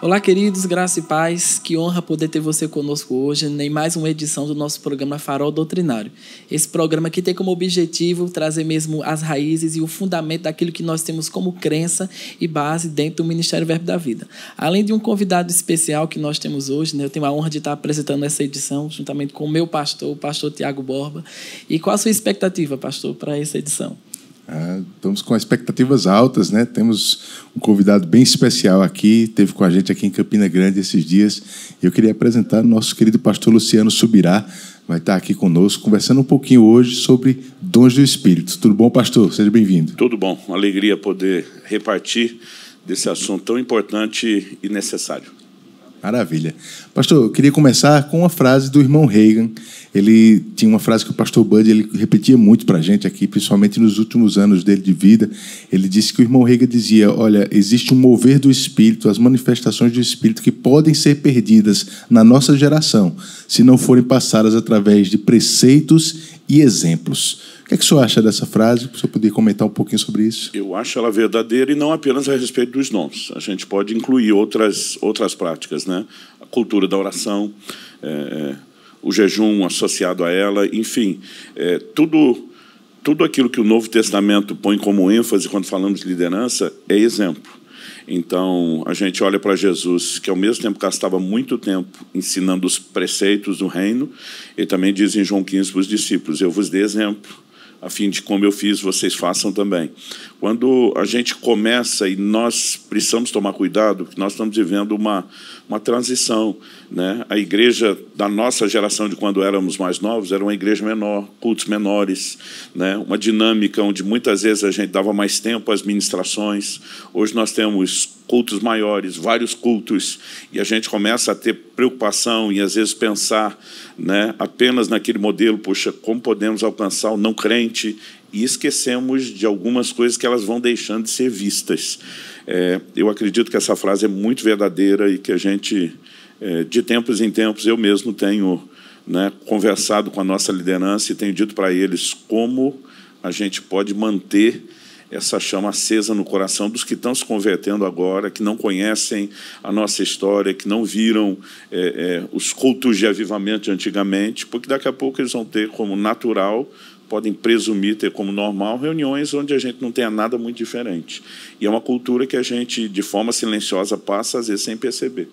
Olá, queridos, graça e paz. Que honra poder ter você conosco hoje em mais uma edição do nosso programa Farol Doutrinário. Esse programa que tem como objetivo trazer mesmo as raízes e o fundamento daquilo que nós temos como crença e base dentro do Ministério Verbo da Vida. Além de um convidado especial que nós temos hoje, né, eu tenho a honra de estar apresentando essa edição juntamente com o meu pastor, o pastor Tiago Borba. E qual a sua expectativa, pastor, para essa edição? Estamos com expectativas altas, né? Temos um convidado bem especial aqui, esteve com a gente aqui em Campina Grande esses dias. Eu queria apresentar o nosso querido pastor Luciano Subirá, vai estar aqui conosco, conversando um pouquinho hoje sobre dons do Espírito. Tudo bom, pastor? Seja bem-vindo. Tudo bom. Uma alegria poder repartir desse assunto tão importante e necessário. Maravilha. Pastor, eu queria começar com uma frase do irmão Reagan. Ele tinha uma frase que o pastor Bud ele repetia muito para a gente aqui, principalmente nos últimos anos dele de vida. Ele disse que o irmão Reagan dizia, olha, existe um mover do Espírito, as manifestações do Espírito que podem ser perdidas na nossa geração, se não forem passadas através de preceitos e exemplos. O que é que o senhor acha dessa frase? O senhor poderia comentar um pouquinho sobre isso? Eu acho ela verdadeira e não apenas a respeito dos dons. A gente pode incluir outras práticas, né? A cultura da oração, o jejum associado a ela, enfim, tudo aquilo que o Novo Testamento põe como ênfase quando falamos de liderança é exemplo. Então, a gente olha para Jesus, que ao mesmo tempo gastava muito tempo ensinando os preceitos do reino, ele também diz em João 15 para os discípulos, eu vos dei exemplo, a fim de como eu fiz, vocês façam também. Quando a gente começa, e nós precisamos tomar cuidado, porque nós estamos vivendo uma transição, né? A igreja da nossa geração, de quando éramos mais novos, era uma igreja menor, cultos menores, né? Uma dinâmica onde muitas vezes a gente dava mais tempo às ministrações. Hoje nós temos cultos maiores, vários cultos, e a gente começa a ter preocupação e, às vezes, pensar, né, apenas naquele modelo, puxa, como podemos alcançar o não crente, e esquecemos de algumas coisas que elas vão deixando de ser vistas. Eu acredito que essa frase é muito verdadeira e que a gente, de tempos em tempos, eu mesmo tenho, né, conversado com a nossa liderança e tenho dito para eles como a gente pode manter essa chama acesa no coração dos que estão se convertendo agora, que não conhecem a nossa história, que não viram os cultos de avivamento de antigamente, porque daqui a pouco eles vão ter como natural, podem presumir ter como normal, reuniões onde a gente não tenha nada muito diferente. E é uma cultura que a gente, de forma silenciosa, passa, às vezes, sem perceber.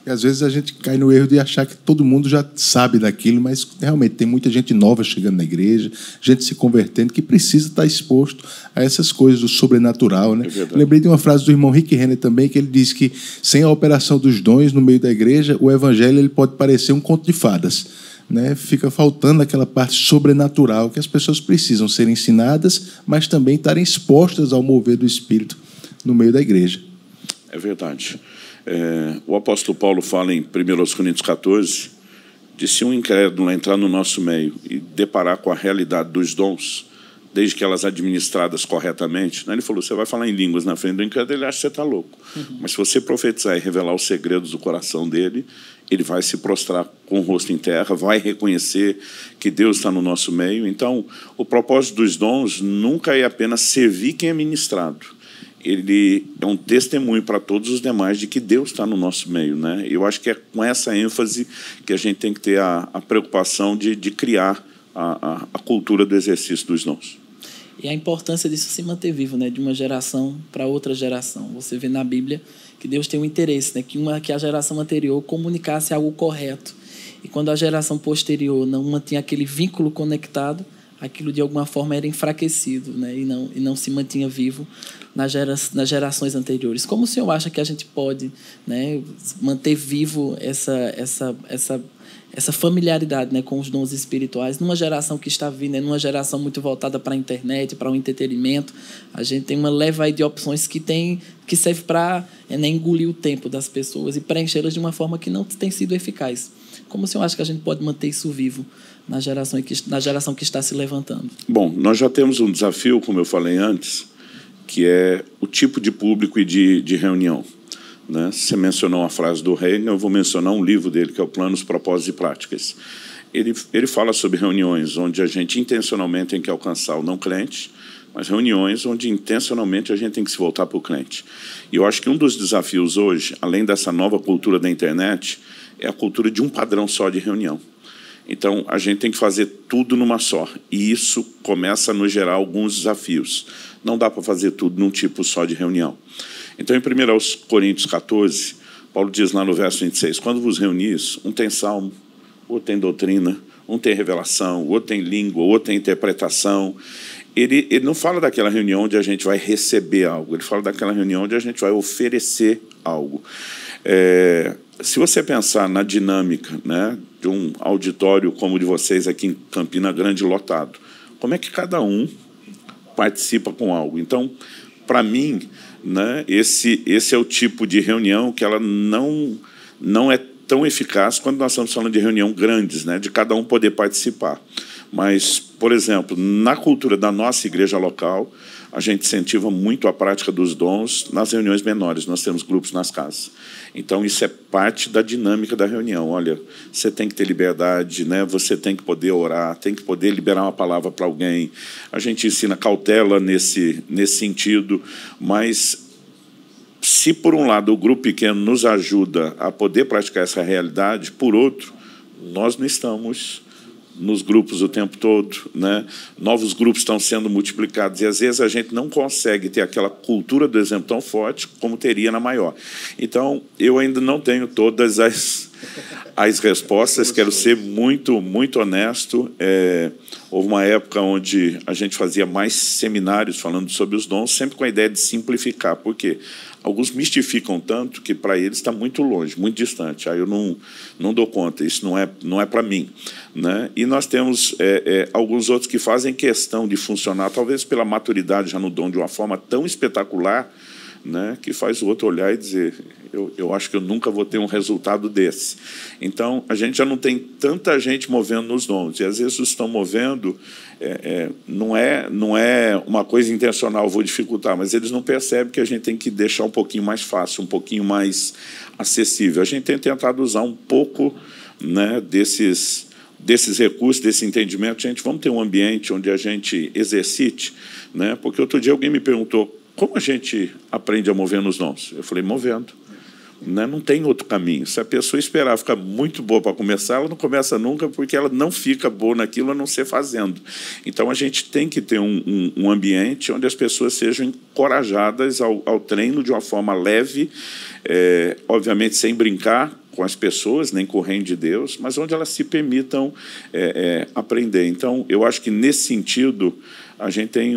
E às vezes a gente cai no erro de achar que todo mundo já sabe daquilo, mas realmente tem muita gente nova chegando na igreja, gente se convertendo, que precisa estar exposto a essas coisas do sobrenatural, né? Lembrei de uma frase do irmão Rick Renner também, que ele diz que sem a operação dos dons no meio da igreja, o evangelho ele pode parecer um conto de fadas, né? Fica faltando aquela parte sobrenatural que as pessoas precisam ser ensinadas, mas também estarem expostas ao mover do Espírito no meio da igreja. É verdade. O apóstolo Paulo fala em 1 Coríntios 14, de se um incrédulo entrar no nosso meio e deparar com a realidade dos dons, desde que elas administradas corretamente, né? Ele falou, você vai falar em línguas na frente do incrédulo, ele acha que você está louco. Mas se você profetizar e revelar os segredos do coração dele, ele vai se prostrar com o rosto em terra, vai reconhecer que Deus está no nosso meio. Então, o propósito dos dons nunca é apenas servir quem é ministrado. Ele é um testemunho para todos os demais de que Deus está no nosso meio, né? Eu acho que é com essa ênfase que a gente tem que ter a preocupação de criar a cultura do exercício dos dons. E a importância disso se manter vivo, né? De uma geração para outra geração. Você vê na Bíblia que Deus tem um interesse, né? Que a geração anterior comunicasse algo correto. E quando a geração posterior não mantinha aquele vínculo conectado, aquilo de alguma forma era enfraquecido, né? E não se mantinha vivo nas gerações anteriores. Como o senhor acha que a gente pode, né, manter vivo essa familiaridade, né, com os dons espirituais numa geração que está vindo, né, numa geração muito voltada para a internet, para o entretenimento? A gente tem uma leva aí de opções que serve para engolir o tempo das pessoas e preenchê-las de uma forma que não tem sido eficaz. Como o senhor acha que a gente pode manter isso vivo na geração que está se levantando? Bom, nós já temos um desafio, como eu falei antes, que é o tipo de público e de reunião, né? Você mencionou a frase do Reagan, eu vou mencionar um livro dele, que é o Planos, Propósitos e Práticas. Ele fala sobre reuniões onde a gente intencionalmente tem que alcançar o não crente, mas reuniões onde intencionalmente a gente tem que se voltar para o cliente. E eu acho que um dos desafios hoje, além dessa nova cultura da internet, é a cultura de um padrão só de reunião. Então, a gente tem que fazer tudo numa só, e isso começa a nos gerar alguns desafios. Não dá para fazer tudo num tipo só de reunião. Então, em 1 Coríntios 14, Paulo diz lá no verso 26, quando vos reunis, um tem salmo, outro tem doutrina, um tem revelação, outro tem língua, outro tem interpretação. Ele não fala daquela reunião onde a gente vai receber algo, ele fala daquela reunião onde a gente vai oferecer algo. Se você pensar na dinâmica, né, de um auditório como o de vocês aqui em Campina Grande lotado, como é que cada um participa com algo? Então, para mim, né, esse é o tipo de reunião que ela não é tão eficaz quando nós estamos falando de reunião grandes, né, de cada um poder participar. Mas, por exemplo, na cultura da nossa igreja local, a gente incentiva muito a prática dos dons nas reuniões menores. Nós temos grupos nas casas. Então, isso é parte da dinâmica da reunião. Olha, você tem que ter liberdade, né? Você tem que poder orar, tem que poder liberar uma palavra para alguém. A gente ensina cautela nesse sentido, mas se, por um lado, o grupo pequeno nos ajuda a poder praticar essa realidade, por outro, nós não estamos nos grupos o tempo todo, né? Novos grupos estão sendo multiplicados e, às vezes, a gente não consegue ter aquela cultura do exemplo tão forte como teria na maior. Então, eu ainda não tenho todas as respostas, quero ser muito, muito honesto. Houve uma época onde a gente fazia mais seminários falando sobre os dons, sempre com a ideia de simplificar. Por quê? Alguns mistificam tanto que para eles está muito longe, muito distante. Aí eu não dou conta, isso não é para mim, né? E nós temos alguns outros que fazem questão de funcionar, talvez pela maturidade já no dom, de uma forma tão espetacular, né, que faz o outro olhar e dizer, eu acho que eu nunca vou ter um resultado desse. Então, a gente já não tem tanta gente movendo nos dons, e às vezes os estão movendo, não é uma coisa intencional, vou dificultar, mas eles não percebem que a gente tem que deixar um pouquinho mais fácil, um pouquinho mais acessível. A gente tem tentado usar um pouco, né, desses recursos, desse entendimento. Gente, vamos ter um ambiente onde a gente exercite, né, porque outro dia alguém me perguntou, como a gente aprende a mover nos dons? Eu falei, movendo. Né? Não tem outro caminho. Se a pessoa esperar ficar muito boa para começar, ela não começa nunca, porque ela não fica boa naquilo a não ser fazendo. Então, a gente tem que ter um ambiente onde as pessoas sejam encorajadas ao treino de uma forma leve, obviamente sem brincar com as pessoas, nem com o reino de Deus, mas onde elas se permitam aprender. Então, eu acho que, nesse sentido, a gente tem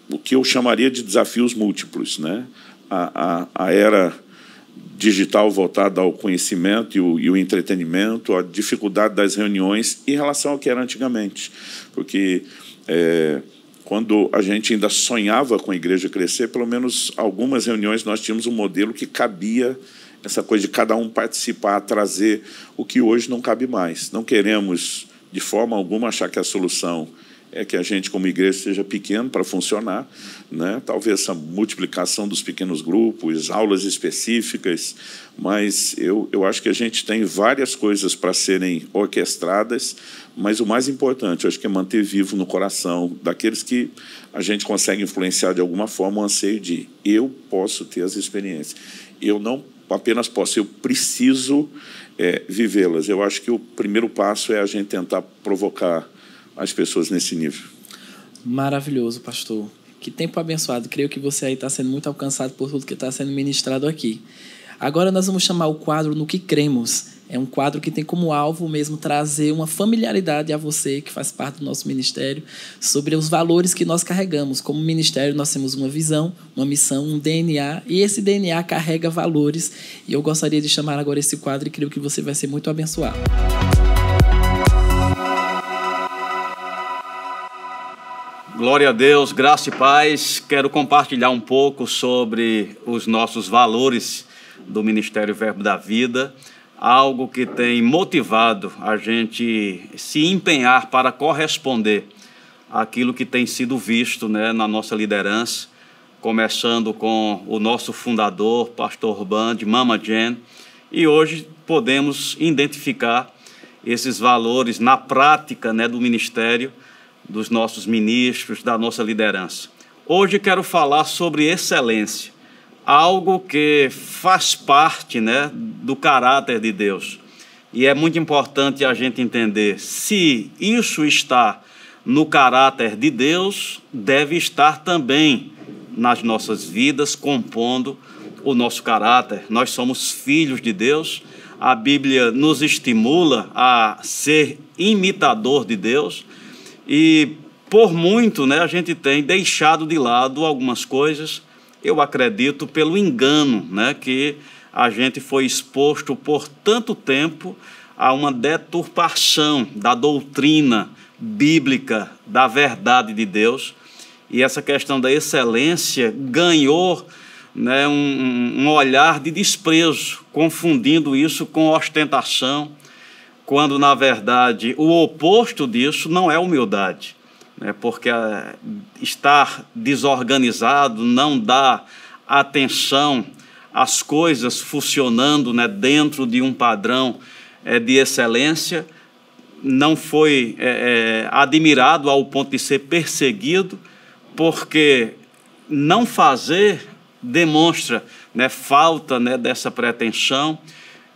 o que eu chamaria de desafios múltiplos, né? A era digital voltada ao conhecimento e o entretenimento, a dificuldade das reuniões em relação ao que era antigamente. Porque quando a gente ainda sonhava com a igreja crescer, pelo menos algumas reuniões nós tínhamos um modelo que cabia essa coisa de cada um participar, trazer o que hoje não cabe mais. Não queremos, de forma alguma, achar que a solução é que a gente, como igreja, seja pequeno para funcionar, né? Talvez essa multiplicação dos pequenos grupos, aulas específicas, mas eu acho que a gente tem várias coisas para serem orquestradas, mas o mais importante, eu acho que é manter vivo no coração daqueles que a gente consegue influenciar de alguma forma o anseio de eu posso ter as experiências. Eu não apenas posso, eu preciso vivê-las. Eu acho que o primeiro passo é a gente tentar provocar as pessoas nesse nível. Maravilhoso, pastor. Que tempo abençoado. Creio que você aí está sendo muito alcançado por tudo que está sendo ministrado aqui. Agora nós vamos chamar o quadro No Que Cremos. É um quadro que tem como alvo mesmo trazer uma familiaridade a você, que faz parte do nosso ministério, sobre os valores que nós carregamos. Como ministério, nós temos uma visão, uma missão, um DNA, e esse DNA carrega valores. E eu gostaria de chamar agora esse quadro e creio que você vai ser muito abençoado. Glória a Deus, graça e paz. Quero compartilhar um pouco sobre os nossos valores do Ministério Verbo da Vida, algo que tem motivado a gente se empenhar para corresponder àquilo que tem sido visto, né, na nossa liderança, começando com o nosso fundador, pastor Band, Mama Jen, e hoje podemos identificar esses valores na prática, né, do ministério, dos nossos ministros, da nossa liderança. Hoje quero falar sobre excelência, algo que faz parte, né, do caráter de Deus. E é muito importante a gente entender, se isso está no caráter de Deus, deve estar também nas nossas vidas, compondo o nosso caráter. Nós somos filhos de Deus, a Bíblia nos estimula a ser imitador de Deus e, por muito, né, a gente tem deixado de lado algumas coisas, eu acredito, pelo engano, né, que a gente foi exposto por tanto tempo a uma deturpação da doutrina bíblica, da verdade de Deus, e essa questão da excelência ganhou, né, um olhar de desprezo, confundindo isso com ostentação, quando, na verdade, o oposto disso não é humildade, né, porque estar desorganizado não dá atenção às coisas funcionando, né, dentro de um padrão de excelência, não foi admirado ao ponto de ser perseguido, porque não fazer demonstra, né, falta, né, dessa pretensão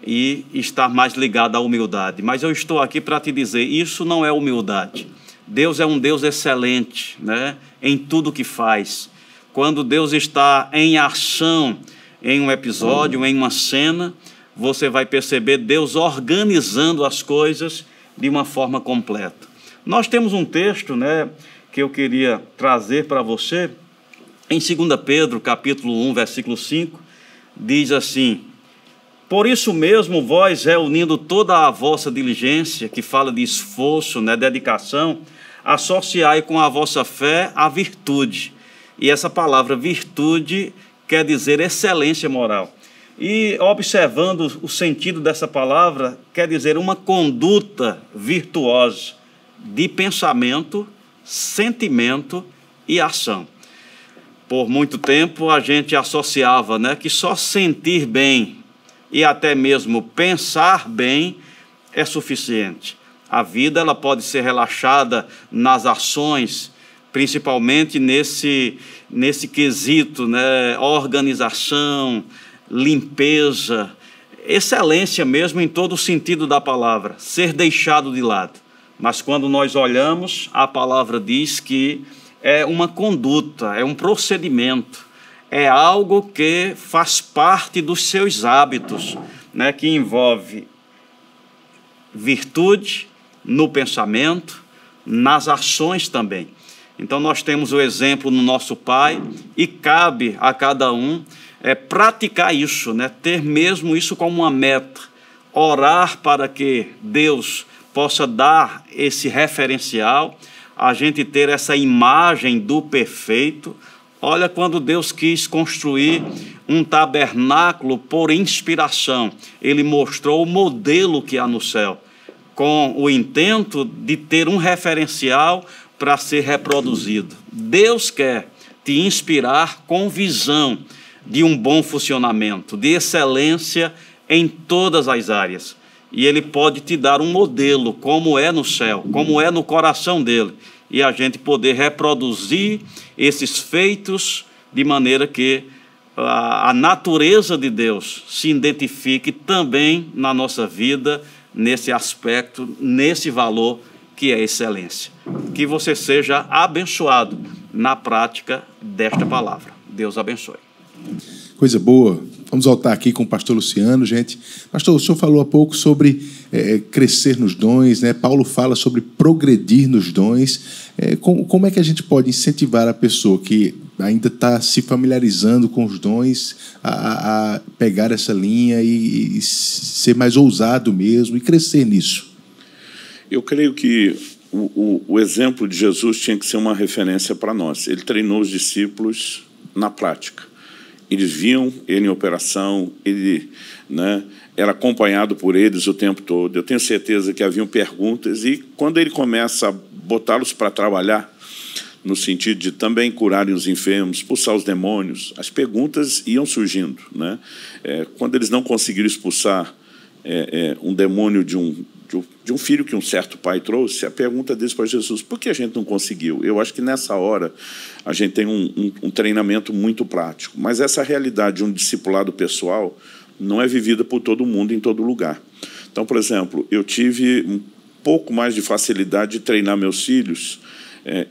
e estar mais ligado à humildade. Mas eu estou aqui para te dizer, isso não é humildade. Deus é um Deus excelente, né, em tudo que faz. Quando Deus está em ação, em um episódio, em uma cena, você vai perceber Deus organizando as coisas de uma forma completa. Nós temos um texto, né, que eu queria trazer para você, em 2 Pedro, capítulo 1, versículo 5, diz assim: por isso mesmo, vós, reunindo toda a vossa diligência, que fala de esforço, né, dedicação, associai com a vossa fé a virtude. E essa palavra virtude quer dizer excelência moral. E observando o sentido dessa palavra, quer dizer uma conduta virtuosa de pensamento, sentimento e ação. Por muito tempo a gente associava, né, que só sentir bem e até mesmo pensar bem é suficiente. A vida ela pode ser relaxada nas ações, principalmente nesse quesito, né, organização, limpeza, excelência mesmo em todo o sentido da palavra, ser deixado de lado. Mas quando nós olhamos, a palavra diz que é uma conduta, é um procedimento, é algo que faz parte dos seus hábitos, né, que envolve virtude no pensamento, nas ações também. Então nós temos o exemplo no nosso Pai e cabe a cada um praticar isso, né? Ter mesmo isso como uma meta, orar para que Deus possa dar esse referencial, a gente ter essa imagem do perfeito. Olha, quando Deus quis construir um tabernáculo por inspiração, Ele mostrou o modelo que há no céu, com o intento de ter um referencial para ser reproduzido. Deus quer te inspirar com visão de um bom funcionamento, de excelência em todas as áreas. E Ele pode te dar um modelo, como é no céu, como é no coração dEle, e a gente poder reproduzir esses feitos de maneira que a natureza de Deus se identifique também na nossa vida, nesse aspecto, nesse valor que é excelência. Que você seja abençoado na prática desta palavra. Deus abençoe. Coisa boa. Vamos voltar aqui com o pastor Luciano, gente. Pastor, o senhor falou há pouco sobre crescer nos dons, né? Paulo fala sobre progredir nos dons. Como é que a gente pode incentivar a pessoa que ainda está se familiarizando com os dons a pegar essa linha e ser mais ousado mesmo e crescer nisso? Eu creio que o exemplo de Jesus tinha que ser uma referência para nós. Ele treinou os discípulos na prática. Eles viam ele em operação, ele, né, era acompanhado por eles o tempo todo. Eu tenho certeza que haviam perguntas, e quando ele começa a botá-los para trabalhar, no sentido de também curarem os enfermos, expulsar os demônios, as perguntas iam surgindo, né? Quando eles não conseguiram expulsar um demônio de um filho que um certo pai trouxe, a pergunta deles para Jesus: por que a gente não conseguiu? Eu acho que nessa hora a gente tem um treinamento muito prático, mas essa realidade de um discipulado pessoal não é vivida por todo mundo em todo lugar. Então, por exemplo, eu tive um pouco mais de facilidade de treinar meus filhos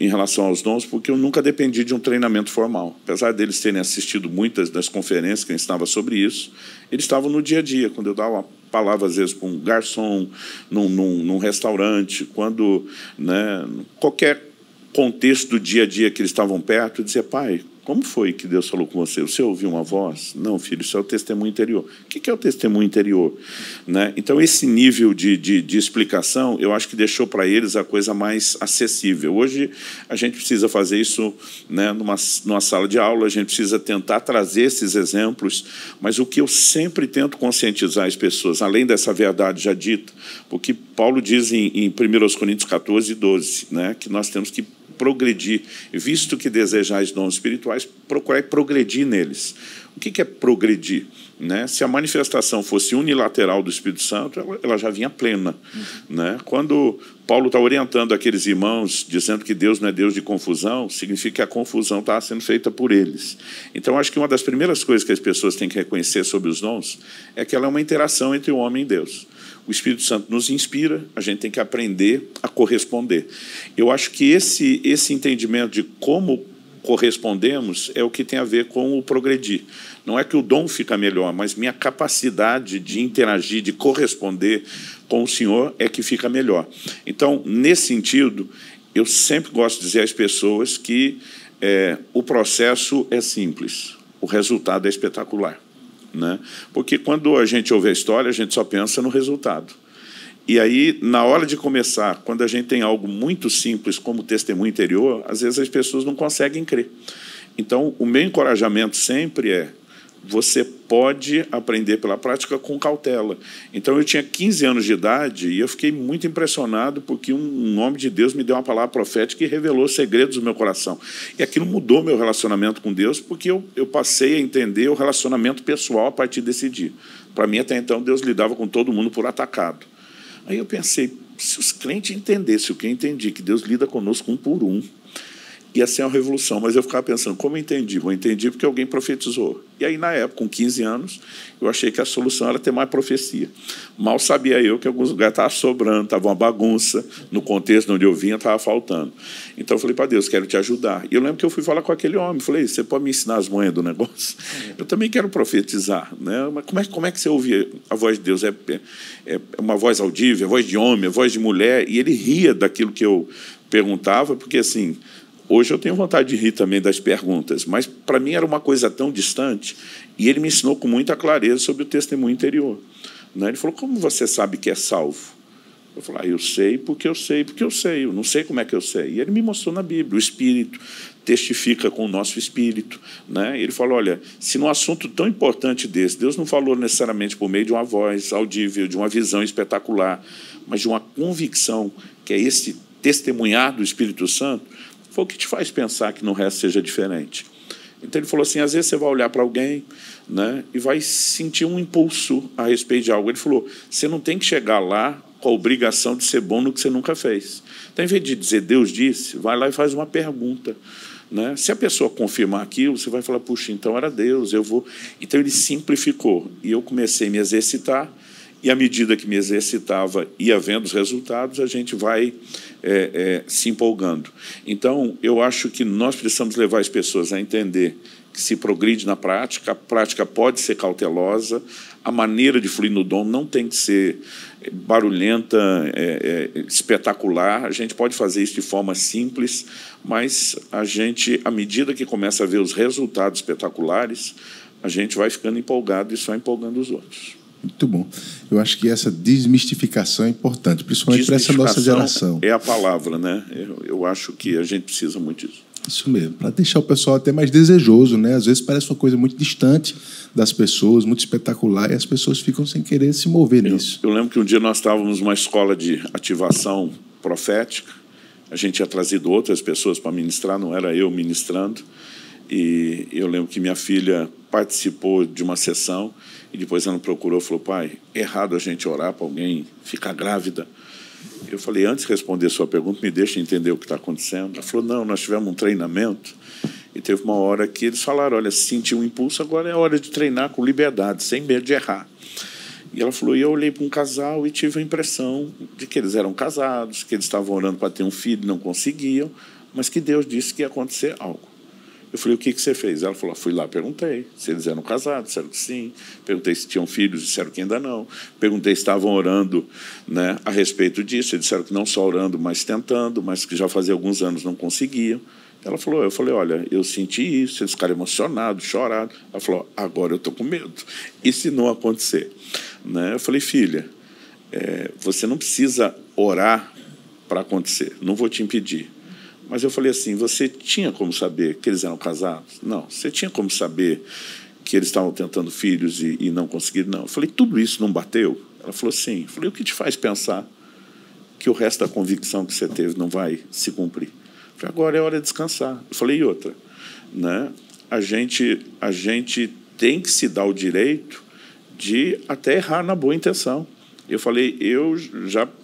em relação aos dons, porque eu nunca dependi de um treinamento formal. Apesar deles terem assistido muitas das conferências que eu ensinava sobre isso, eles estavam no dia a dia, quando eu dava uma palavra, às vezes, para um garçom, num restaurante, quando, né, qualquer contexto do dia a dia que eles estavam perto, eu dizia: pai, como foi que Deus falou com você? Você ouviu uma voz? Não, filho, isso é o testemunho interior. O que é o testemunho interior? Né? Então, esse nível de explicação, eu acho que deixou para eles a coisa mais acessível. Hoje, a gente precisa fazer isso, né, numa sala de aula, a gente precisa tentar trazer esses exemplos, mas o que eu sempre tento conscientizar as pessoas, além dessa verdade já dita, porque Paulo diz em 1 Coríntios 14, 12, né, que nós temos que progredir, visto que desejais dons espirituais, procurai progredir neles. O que é progredir? Né? Se a manifestação fosse unilateral do Espírito Santo, ela já vinha plena. Né? Quando Paulo está orientando aqueles irmãos, dizendo que Deus não é Deus de confusão, significa que a confusão está sendo feita por eles. Então, acho que uma das primeiras coisas que as pessoas têm que reconhecer sobre os dons é que ela é uma interação entre o homem e Deus. O Espírito Santo nos inspira, a gente tem que aprender a corresponder. Eu acho que esse entendimento de como correspondemos é o que tem a ver com o progredir. Não é que o dom fica melhor, mas minha capacidade de interagir, de corresponder com o Senhor é que fica melhor. Então, nesse sentido, eu sempre gosto de dizer às pessoas que o processo é simples, o resultado é espetacular. Né? Porque quando a gente ouve a história, a gente só pensa no resultado. E aí, na hora de começar, quando a gente tem algo muito simples como testemunho interior, às vezes as pessoas não conseguem crer. Então, o meu encorajamento sempre é: você pode aprender pela prática com cautela. Então, eu tinha 15 anos de idade e eu fiquei muito impressionado porque um homem de Deus me deu uma palavra profética e revelou segredos do meu coração. E aquilo mudou meu relacionamento com Deus, porque eu passei a entender o relacionamento pessoal a partir desse dia. Para mim, até então, Deus lidava com todo mundo por atacado. Aí eu pensei, se os crentes entendessem o que eu entendi, que Deus lida conosco um por um, ia ser uma revolução. Mas eu ficava pensando, como eu entendi? Eu entendi porque alguém profetizou. E aí, na época, com 15 anos, eu achei que a solução era ter mais profecia. Mal sabia eu que em alguns lugares estava sobrando, estava uma bagunça, no contexto onde eu vinha estava faltando. Então eu falei para Deus, quero te ajudar. E eu lembro que eu fui falar com aquele homem, falei, você pode me ensinar as manhas do negócio? Eu também quero profetizar. Né? Mas como é que você ouve a voz de Deus? É uma voz audível, é voz de homem, é voz de mulher? E ele ria daquilo que eu perguntava, porque assim... Hoje eu tenho vontade de rir também das perguntas, mas para mim era uma coisa tão distante, e ele me ensinou com muita clareza sobre o testemunho interior. Né? Ele falou, como você sabe que é salvo? Eu falei, eu sei porque eu sei, porque eu sei, eu não sei como é que eu sei. E ele me mostrou na Bíblia, o Espírito testifica com o nosso espírito. Né? Ele falou, olha, se num assunto tão importante desse, Deus não falou necessariamente por meio de uma voz audível, de uma visão espetacular, mas de uma convicção, que é esse testemunhar do Espírito Santo, foi o que te faz pensar que no resto seja diferente. Então ele falou assim, às vezes você vai olhar para alguém, né, e vai sentir um impulso a respeito de algo. Ele falou, você não tem que chegar lá com a obrigação de ser bom no que você nunca fez. Então, em vez de dizer Deus disse, vai lá e faz uma pergunta. Né? Se a pessoa confirmar aquilo, você vai falar, puxa, então era Deus, eu vou... Então ele simplificou, e eu comecei a me exercitar, e à medida que me exercitava e ia vendo os resultados, a gente vai se empolgando. Então, eu acho que nós precisamos levar as pessoas a entender que se progride na prática, a prática pode ser cautelosa, a maneira de fluir no dom não tem que ser barulhenta, espetacular, a gente pode fazer isso de forma simples, mas a gente, à medida que começa a ver os resultados espetaculares, a gente vai ficando empolgado e só empolgando os outros. Muito bom. Eu acho que essa desmistificação é importante, principalmente para essa nossa geração. É a palavra, né? Eu acho que a gente precisa muito disso. Isso mesmo, para deixar o pessoal até mais desejoso, né? Às vezes parece uma coisa muito distante das pessoas, muito espetacular, e as pessoas ficam sem querer se mover nisso. Eu lembro que um dia nós estávamos numa escola de ativação profética, a gente tinha trazido outras pessoas para ministrar, não era eu ministrando, e eu lembro que minha filha participou de uma sessão e depois ela me procurou e falou: pai, é errado a gente orar para alguém ficar grávida? Eu falei: antes de responder a sua pergunta, me deixa entender o que está acontecendo. Ela falou: não, nós tivemos um treinamento e teve uma hora que eles falaram: olha, senti um impulso, agora é hora de treinar com liberdade, sem medo de errar. E ela falou: e eu olhei para um casal e tive a impressão de que eles eram casados, que eles estavam orando para ter um filho e não conseguiam, mas que Deus disse que ia acontecer algo. Eu falei: o que você fez? Ela falou: fui lá, perguntei se eles eram casados, disseram que sim. Perguntei se tinham filhos, disseram que ainda não. Perguntei se estavam orando, né, a respeito disso. Eles disseram que não só orando, mas tentando, mas que já fazia alguns anos não conseguiam. Ela falou: eu falei: olha, eu senti isso. Eles ficaram emocionados, choraram. Ela falou: agora eu estou com medo. E se não acontecer? Né? Eu falei: filha, você não precisa orar para acontecer. Não vou te impedir. Mas eu falei assim: você tinha como saber que eles eram casados? Não. Você tinha como saber que eles estavam tentando filhos e não conseguiram? Não. Eu falei: tudo isso não bateu? Ela falou: sim. Eu falei: o que te faz pensar que o resto da convicção que você teve não vai se cumprir? Eu falei: agora é hora de descansar. Eu falei: e outra, né? A gente tem que se dar o direito de até errar na boa intenção. Eu falei: eu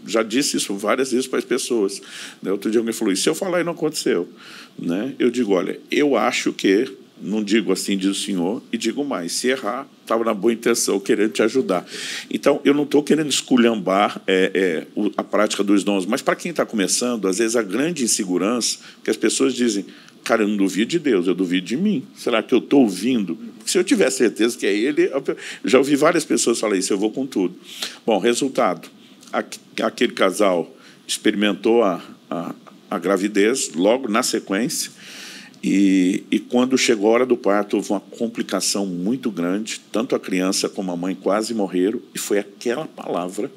já disse isso várias vezes para as pessoas. Outro dia alguém falou: e se eu falar e não aconteceu? Né? Eu digo: olha, eu acho que, não digo assim, diz o senhor, e digo mais: se errar, estava na boa intenção, querendo te ajudar. Então, eu não estou querendo esculhambar a prática dos dons, mas para quem está começando, às vezes a grande insegurança, que as pessoas dizem: cara, eu não duvido de Deus, eu duvido de mim. Será que eu estou ouvindo? Porque se eu tiver certeza que é Ele... Já ouvi várias pessoas falar isso: eu vou com tudo. Bom, resultado, aquele casal experimentou a gravidez logo na sequência, e quando chegou a hora do parto, houve uma complicação muito grande, tanto a criança como a mãe quase morreram, e foi aquela palavra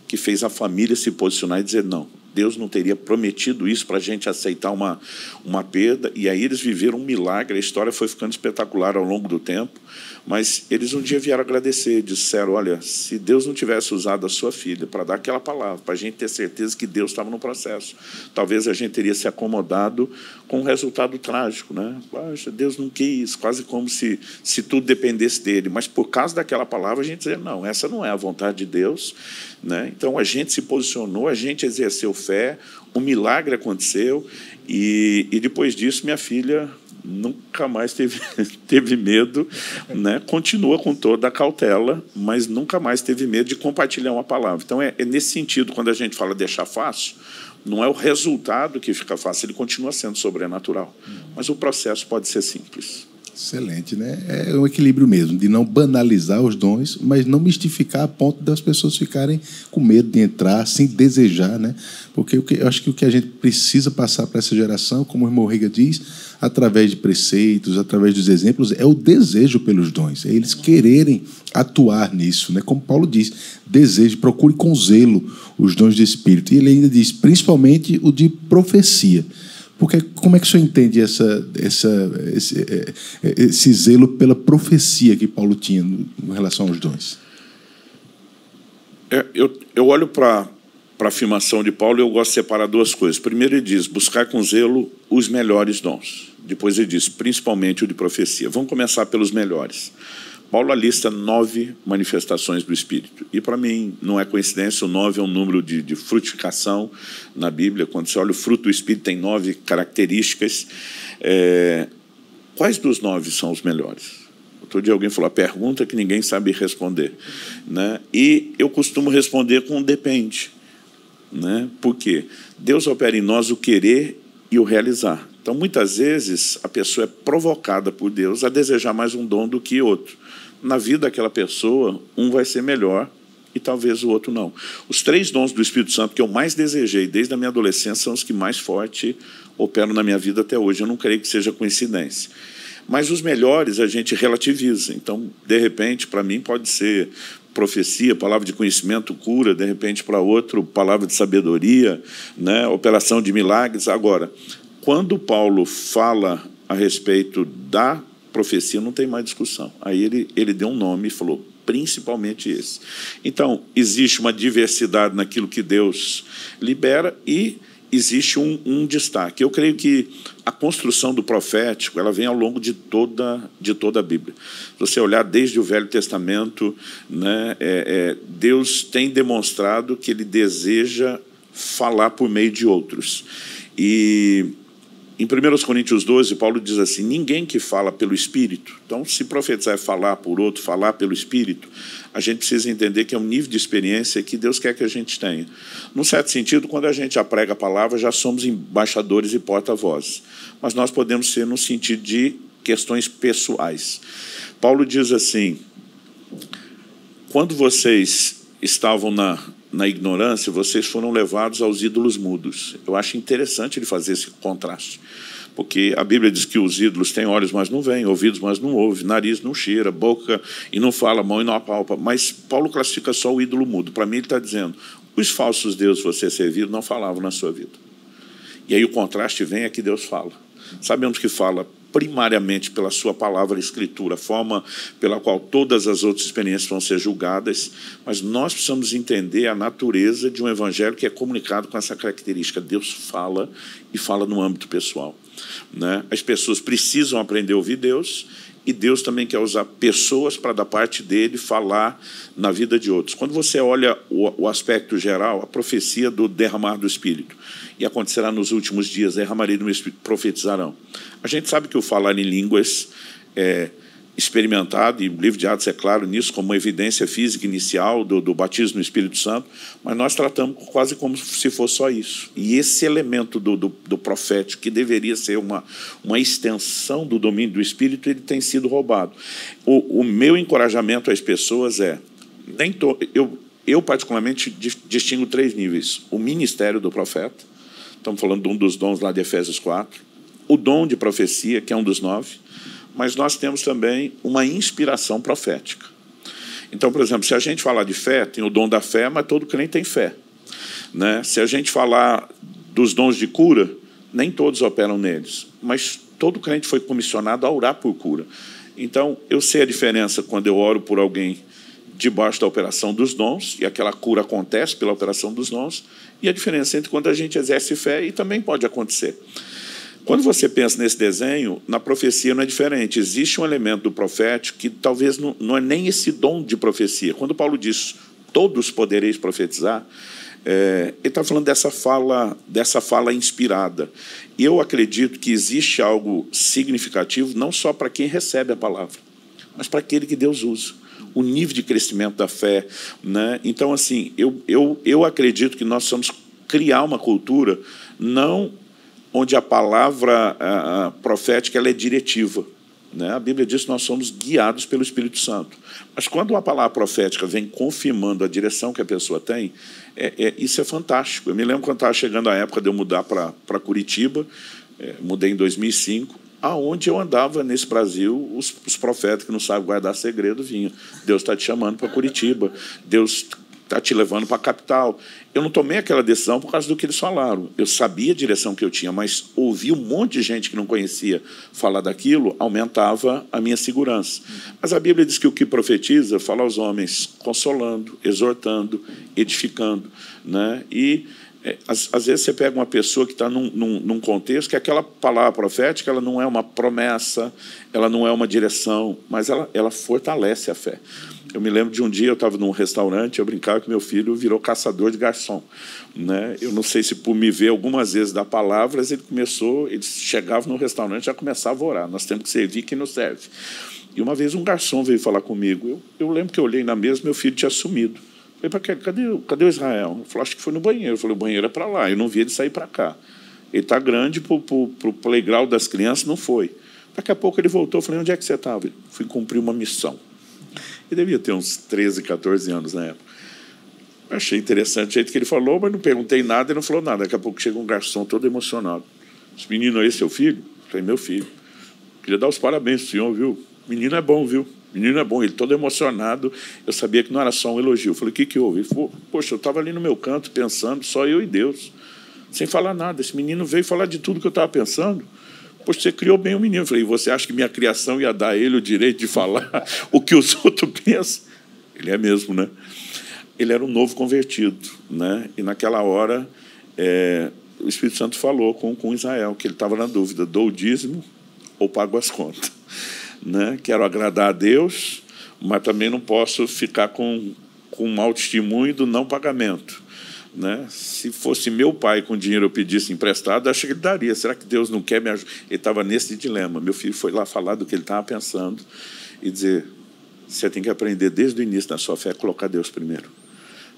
que fez a família se posicionar e dizer: não, Deus não teria prometido isso para a gente aceitar uma perda. E aí eles viveram um milagre. A história foi ficando espetacular ao longo do tempo, mas eles um dia vieram agradecer, disseram: olha, se Deus não tivesse usado a sua filha para dar aquela palavra, para a gente ter certeza que Deus estava no processo, talvez a gente teria se acomodado com um resultado trágico, né? Poxa, Deus não quis, quase como se tudo dependesse dele, mas por causa daquela palavra a gente dizia: não, essa não é a vontade de Deus, né? Então a gente se posicionou, a gente exerceu fé, um milagre aconteceu, e depois disso minha filha nunca mais teve medo, né? Continua com toda a cautela, mas nunca mais teve medo de compartilhar uma palavra. Então é nesse sentido, quando a gente fala deixar fácil, não é o resultado que fica fácil, ele continua sendo sobrenatural, mas o processo pode ser simples. Excelente, né? É um equilíbrio mesmo, de não banalizar os dons, mas não mistificar a ponto das pessoas ficarem com medo de entrar, sem desejar, né? Porque eu acho que o que a gente precisa passar para essa geração, como o irmão Riga diz, através de preceitos, através dos exemplos, é o desejo pelos dons, é eles quererem atuar nisso, né? Como Paulo diz: deseje, procure com zelo os dons de Espírito. E ele ainda diz, principalmente o de profecia. Porque como é que o senhor entende esse zelo pela profecia que Paulo tinha em relação aos dons? Eu olho para a afirmação de Paulo e eu gosto de separar duas coisas. Primeiro ele diz: buscar com zelo os melhores dons. Depois ele diz: principalmente o de profecia. Vamos começar pelos melhores. Paulo alista 9 manifestações do Espírito. E, para mim, não é coincidência, o 9 é um número de frutificação na Bíblia. Quando você olha o fruto do Espírito, tem 9 características. Quais dos 9 são os melhores? Outro dia alguém falou a pergunta que ninguém sabe responder, né? E eu costumo responder com depende, né? Por quê? Deus opera em nós o querer e o realizar. Então, muitas vezes, a pessoa é provocada por Deus a desejar mais um dom do que outro. Na vida daquela pessoa, um vai ser melhor e talvez o outro não. Os 3 dons do Espírito Santo que eu mais desejei desde a minha adolescência são os que mais forte operam na minha vida até hoje. Eu não creio que seja coincidência. Mas os melhores a gente relativiza. Então, de repente, para mim pode ser profecia, palavra de conhecimento, cura, de repente para outro, palavra de sabedoria, né? Operação de milagres. Agora, quando Paulo fala a respeito da profecia, não tem mais discussão. Aí ele deu um nome e falou: principalmente esse. Então, existe uma diversidade naquilo que Deus libera e existe um destaque. Eu creio que a construção do profético ela vem ao longo de toda a Bíblia. Se você olhar desde o Velho Testamento, né, Deus tem demonstrado que Ele deseja falar por meio de outros. E em 1 Coríntios 12, Paulo diz assim, ninguém que fala pelo Espírito, então se profetizar é falar por outro, falar pelo Espírito, a gente precisa entender que é um nível de experiência que Deus quer que a gente tenha. Num certo sentido, quando a gente já prega a palavra, já somos embaixadores e porta-vozes. Mas nós podemos ser no sentido de questões pessoais. Paulo diz assim, quando vocês estavam na ignorância, vocês foram levados aos ídolos mudos. Eu acho interessante ele fazer esse contraste, porque a Bíblia diz que os ídolos têm olhos, mas não veem, ouvidos, mas não ouvem, nariz não cheira, boca e não fala, mão e não apalpa. Mas Paulo classifica só o ídolo mudo. Para mim, ele está dizendo, os falsos deuses que você serviram não falavam na sua vida. E aí o contraste vem é que Deus fala. Sabemos que fala primariamente pela sua palavra, a Escritura, a forma pela qual todas as outras experiências vão ser julgadas, mas nós precisamos entender a natureza de um evangelho que é comunicado com essa característica. Deus fala e fala no âmbito pessoal, né? As pessoas precisam aprender a ouvir Deus e Deus também quer usar pessoas para, da parte dele, falar na vida de outros. Quando você olha o aspecto geral, a profecia do derramar do Espírito, e acontecerá nos últimos dias, derramarei do meu Espírito, profetizarão. A gente sabe que o falar em línguas é experimentado, e o livro de Atos é claro nisso, como uma evidência física inicial do batismo no Espírito Santo, mas nós tratamos quase como se fosse só isso. E esse elemento do profético, que deveria ser uma extensão do domínio do Espírito, ele tem sido roubado. O meu encorajamento às pessoas é, eu particularmente distingo 3 níveis. O ministério do profeta, estamos falando de um dos dons lá de Efésios 4, o dom de profecia, que é um dos 9, mas nós temos também uma inspiração profética. Então, por exemplo, se a gente falar de fé, tem o dom da fé, mas todo crente tem fé, né? Se a gente falar dos dons de cura, nem todos operam neles, mas todo crente foi comissionado a orar por cura. Então, eu sei a diferença quando eu oro por alguém debaixo da operação dos dons, e aquela cura acontece pela operação dos dons, e a diferença entre quando a gente exerce fé e também pode acontecer. Quando você pensa nesse desenho, na profecia não é diferente. Existe um elemento do profético que talvez não é nem esse dom de profecia. Quando Paulo diz, todos podereis profetizar, ele está falando dessa fala inspirada. E eu acredito que existe algo significativo, não só para quem recebe a palavra, mas para aquele que Deus usa. O nível de crescimento da fé, né? Então, assim, eu acredito que nós precisamos criar uma cultura não onde a palavra profética ela é diretiva, né? A Bíblia diz que nós somos guiados pelo Espírito Santo. Mas quando a palavra profética vem confirmando a direção que a pessoa tem, isso é fantástico. Eu me lembro quando estava chegando a época de eu mudar para Curitiba, mudei em 2005, aonde eu andava nesse Brasil, os profetas que não sabem guardar segredo vinham. Deus está te chamando para Curitiba, Deus está te levando para a capital. Eu não tomei aquela decisão por causa do que eles falaram. Eu sabia a direção que eu tinha, mas ouvir um monte de gente que não conhecia falar daquilo aumentava a minha segurança. Mas a Bíblia diz que o que profetiza fala aos homens consolando, exortando, edificando, né? E às vezes você pega uma pessoa que está num contexto que aquela palavra profética ela não é uma promessa, ela não é uma direção, mas ela fortalece a fé. Eu me lembro de um dia, eu estava num restaurante, eu brincava que meu filho virou caçador de garçom, né? Eu não sei se por me ver algumas vezes dar palavras, ele chegava no restaurante e já começava a orar. Nós temos que servir quem nos serve. E uma vez um garçom veio falar comigo. Eu lembro que eu olhei na mesa, meu filho tinha sumido. Eu falei, cadê o Israel? Ele falou, acho que foi no banheiro. Eu falei, o banheiro é para lá. Eu não vi ele sair para cá. Ele está grande para o playground das crianças, não foi. Daqui a pouco ele voltou, eu falei, onde é que você estava? Ele, fui cumprir uma missão. Ele devia ter uns 13, 14 anos na época. Eu achei interessante o jeito que ele falou, mas não perguntei nada, ele não falou nada. Daqui a pouco chega um garçom todo emocionado. Esse menino aí, seu filho? Eu falei, meu filho. Queria dar os parabéns pro senhor, viu? Menino é bom, viu? Menino é bom. Ele todo emocionado. Eu sabia que não era só um elogio. Eu falei, o que houve? Ele falou, poxa, eu estava ali no meu canto pensando, só eu e Deus, sem falar nada. Esse menino veio falar de tudo que eu estava pensando. Poxa, você criou bem o menino. Eu falei, você acha que minha criação ia dar a ele o direito de falar o que os outros pensam? Ele é mesmo, né? Ele era um novo convertido, né? E naquela hora o Espírito Santo falou com Israel, que ele estava na dúvida, dou o dízimo ou pago as contas. Né? Quero agradar a Deus, mas também não posso ficar com mau testemunho do não pagamento. Né? Se fosse meu pai com dinheiro eu pedisse emprestado, acho que ele daria. Será que Deus não quer me ajudar? Ele estava nesse dilema. Meu filho foi lá falar do que ele estava pensando e dizer, você tem que aprender desde o início da sua fé a colocar Deus primeiro.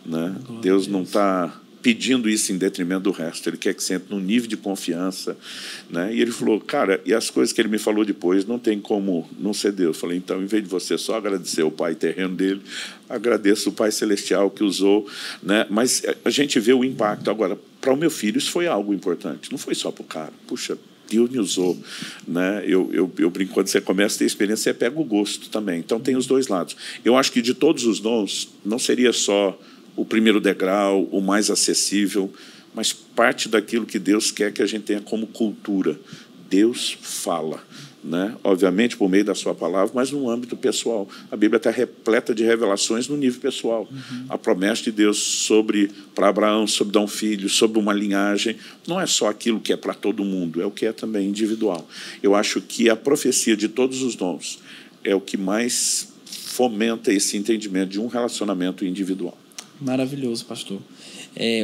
Né? Deus não está pedindo isso em detrimento do resto. Ele quer que você entre num nível de confiança. Né? E ele falou, cara, e as coisas que ele me falou depois, não tem como não ser Deus. Eu falei, então, em vez de você só agradecer o pai terreno dele, agradeço o Pai Celestial que usou. Né? Mas a gente vê o impacto. Agora, para o meu filho, isso foi algo importante. Não foi só para o cara. Puxa, Deus me usou. Né? Eu brinco, quando você começa a ter experiência, você pega o gosto também. Então, tem os dois lados. Eu acho que de todos os dons, não seria só o primeiro degrau, o mais acessível, mas parte daquilo que Deus quer que a gente tenha como cultura. Deus fala, né? Obviamente por meio da sua palavra, mas no âmbito pessoal. A Bíblia está repleta de revelações no nível pessoal. A promessa de Deus para Abraão, sobre dar um filho, sobre uma linhagem, não é só aquilo que é para todo mundo, é o que é também individual. Eu acho que a profecia de todos os dons é o que mais fomenta esse entendimento de um relacionamento individual. Maravilhoso, pastor.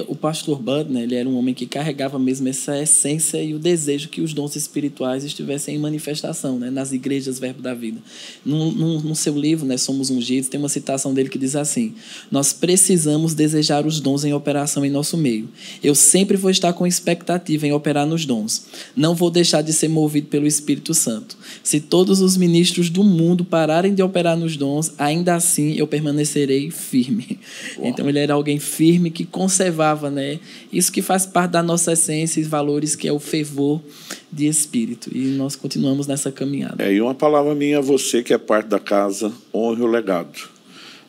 O pastor Budner, ele era um homem que carregava mesmo essa essência e o desejo que os dons espirituais estivessem em manifestação, né, nas igrejas Verbo da Vida. No seu livro, né, Somos Ungidos, tem uma citação dele que diz assim: nós precisamos desejar os dons em operação em nosso meio. Eu sempre vou estar com expectativa em operar nos dons. Não vou deixar de ser movido pelo Espírito Santo. Se todos os ministros do mundo pararem de operar nos dons, ainda assim eu permanecerei firme. Uau. Então ele era alguém firme que conservava, né, isso que faz parte da nossa essência e valores, que é o fervor de espírito. E nós continuamos nessa caminhada. E uma palavra minha a você que é parte da casa: honre o legado.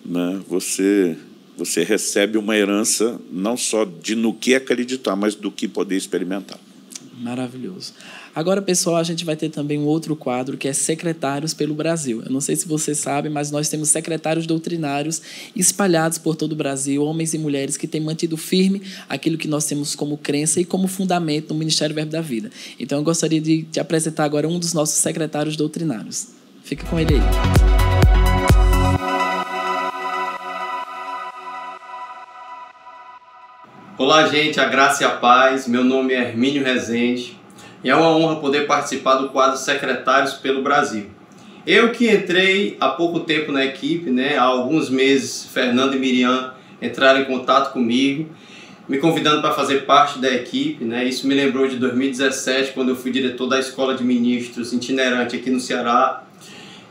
Né? Você recebe uma herança não só de no que acreditar, mas do que poder experimentar. Maravilhoso. Agora, pessoal, a gente vai ter também um outro quadro que é Secretários pelo Brasil. Eu não sei se você sabe, mas nós temos secretários doutrinários espalhados por todo o Brasil, homens e mulheres que têm mantido firme aquilo que nós temos como crença e como fundamento no Ministério Verbo da Vida. Então, eu gostaria de te apresentar agora um dos nossos secretários doutrinários. Fica com ele aí. Olá, gente, a graça e a paz. Meu nome é Hermínio Rezende e é uma honra poder participar do quadro Secretários pelo Brasil. Eu que entrei há pouco tempo na equipe, né, há alguns meses, Fernando e Miriam entraram em contato comigo, me convidando para fazer parte da equipe, né. Isso me lembrou de 2017, quando eu fui diretor da Escola de Ministros itinerante aqui no Ceará,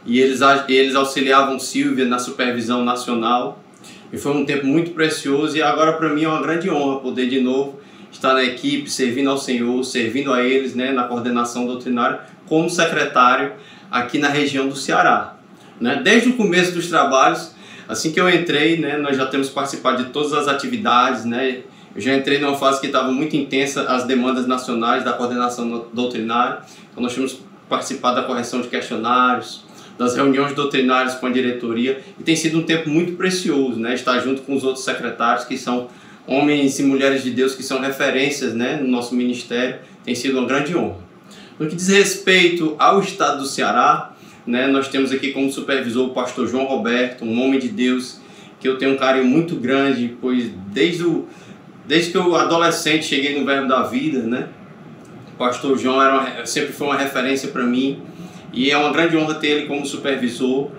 e eles auxiliavam Silvia na supervisão nacional. E foi um tempo muito precioso, e agora para mim é uma grande honra poder de novo estar na equipe, servindo ao Senhor, servindo a eles, né, na coordenação doutrinária, como secretário aqui na região do Ceará. Né? Desde o começo dos trabalhos, assim que eu entrei, né, nós já temos participado de todas as atividades. Né? Eu já entrei numa fase que estava muito intensa, as demandas nacionais da coordenação doutrinária. Então nós temos participado da correção de questionários, das reuniões doutrinárias com a diretoria, e tem sido um tempo muito precioso, né? Estar junto com os outros secretários, que são homens e mulheres de Deus, que são referências, né, no nosso ministério. Tem sido uma grande honra. No que diz respeito ao estado do Ceará, né, nós temos aqui como supervisor o pastor João Roberto, um homem de Deus que eu tenho um carinho muito grande, pois desde que eu adolescente cheguei no Verbo da Vida, né, o pastor João sempre foi uma referência para mim. E é uma grande honra ter ele como supervisor.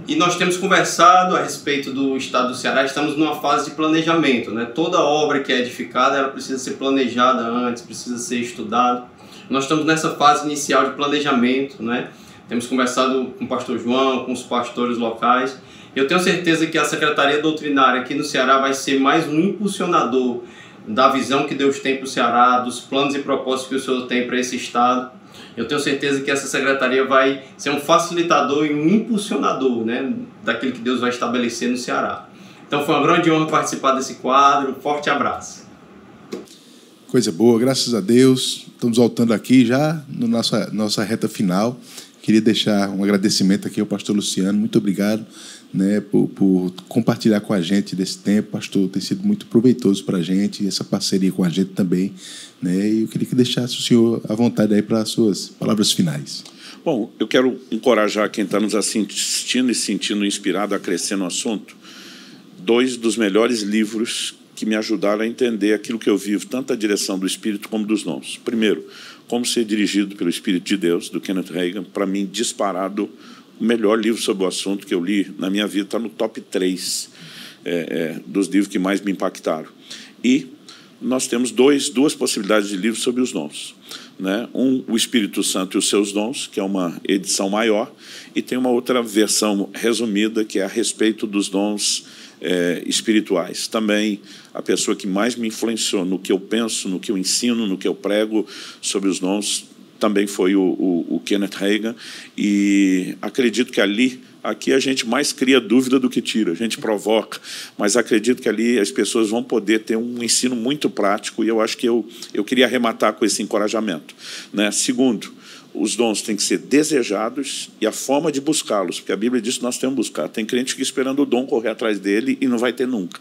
E nós temos conversado a respeito do estado do Ceará. Estamos numa fase de planejamento, né? Toda obra que é edificada, ela precisa ser planejada antes, precisa ser estudada. Nós estamos nessa fase inicial de planejamento, né? Temos conversado com o pastor João, com os pastores locais. Eu tenho certeza que a Secretaria Doutrinária aqui no Ceará vai ser mais um impulsionador da visão que Deus tem para o Ceará, dos planos e propósitos que o Senhor tem para esse estado. Eu tenho certeza que essa secretaria vai ser um facilitador e um impulsionador, né, daquilo que Deus vai estabelecer no Ceará. Então foi uma grande honra participar desse quadro. Forte abraço. Coisa boa, graças a Deus. estamos voltando aqui já na nossa reta final. Queria deixar um agradecimento aqui ao pastor Luciano. Muito obrigado, né, por compartilhar com a gente desse tempo. Pastor, tem sido muito proveitoso para a gente, essa parceria com a gente também, né? E eu queria que deixasse o senhor à vontade aí para as suas palavras finais. Bom, eu quero encorajar quem está nos assistindo e se sentindo inspirado a crescer no assunto. 2 dos melhores livros que me ajudaram a entender aquilo que eu vivo, tanto a direção do Espírito como dos dons. Primeiro, Como Ser Dirigido pelo Espírito de Deus, do Kenneth Hagin. Para mim, disparado, o melhor livro sobre o assunto que eu li na minha vida, está no top 3 dos livros que mais me impactaram. E nós temos duas possibilidades de livros sobre os dons, né? O Espírito Santo e os seus dons, que é uma edição maior, e tem uma outra versão resumida, que é a respeito dos dons espirituais. Também a pessoa que mais me influenciou no que eu penso, no que eu ensino, no que eu prego sobre os dons, também foi o Kenneth Hagin, e acredito que aqui a gente mais cria dúvida do que tira, a gente provoca, mas acredito que ali as pessoas vão poder ter um ensino muito prático, e eu acho que eu queria arrematar com esse encorajamento, né? Segundo, os dons têm que ser desejados e a forma de buscá-los, porque a Bíblia diz que nós temos que buscar. Tem crente que esperando o dom correr atrás dele e não vai ter nunca.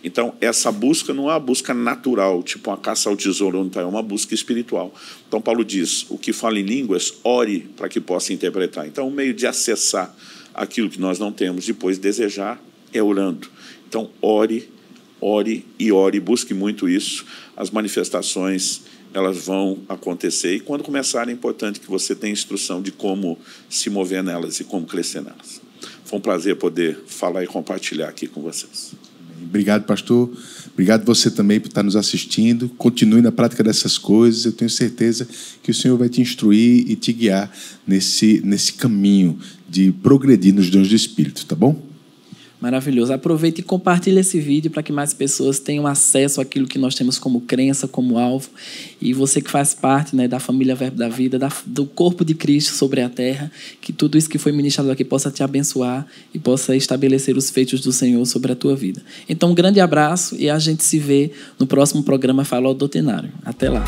Então, essa busca não é uma busca natural, tipo uma caça ao tesouro, é uma busca espiritual. Então, Paulo diz, o que fala em línguas, ore para que possa interpretar. Então, o meio de acessar aquilo que nós não temos, depois desejar, é orando. Então, ore, busque muito isso. As manifestações, elas vão acontecer, e quando começarem, é importante que você tenha instrução de como se mover nelas e como crescer nelas. Foi um prazer poder falar e compartilhar aqui com vocês. Obrigado, pastor. Obrigado você também por estar nos assistindo. Continue na prática dessas coisas. Eu tenho certeza que o Senhor vai te instruir e te guiar nesse caminho de progredir nos dons do Espírito, tá bom? Maravilhoso. Aproveite e compartilhe esse vídeo para que mais pessoas tenham acesso àquilo que nós temos como crença, como alvo. E você que faz parte, né, da família Verbo da Vida, do corpo de Cristo sobre a terra, que tudo isso que foi ministrado aqui possa te abençoar e possa estabelecer os feitos do Senhor sobre a tua vida. Então, um grande abraço e a gente se vê no próximo programa Farol Doutrinário. Até lá.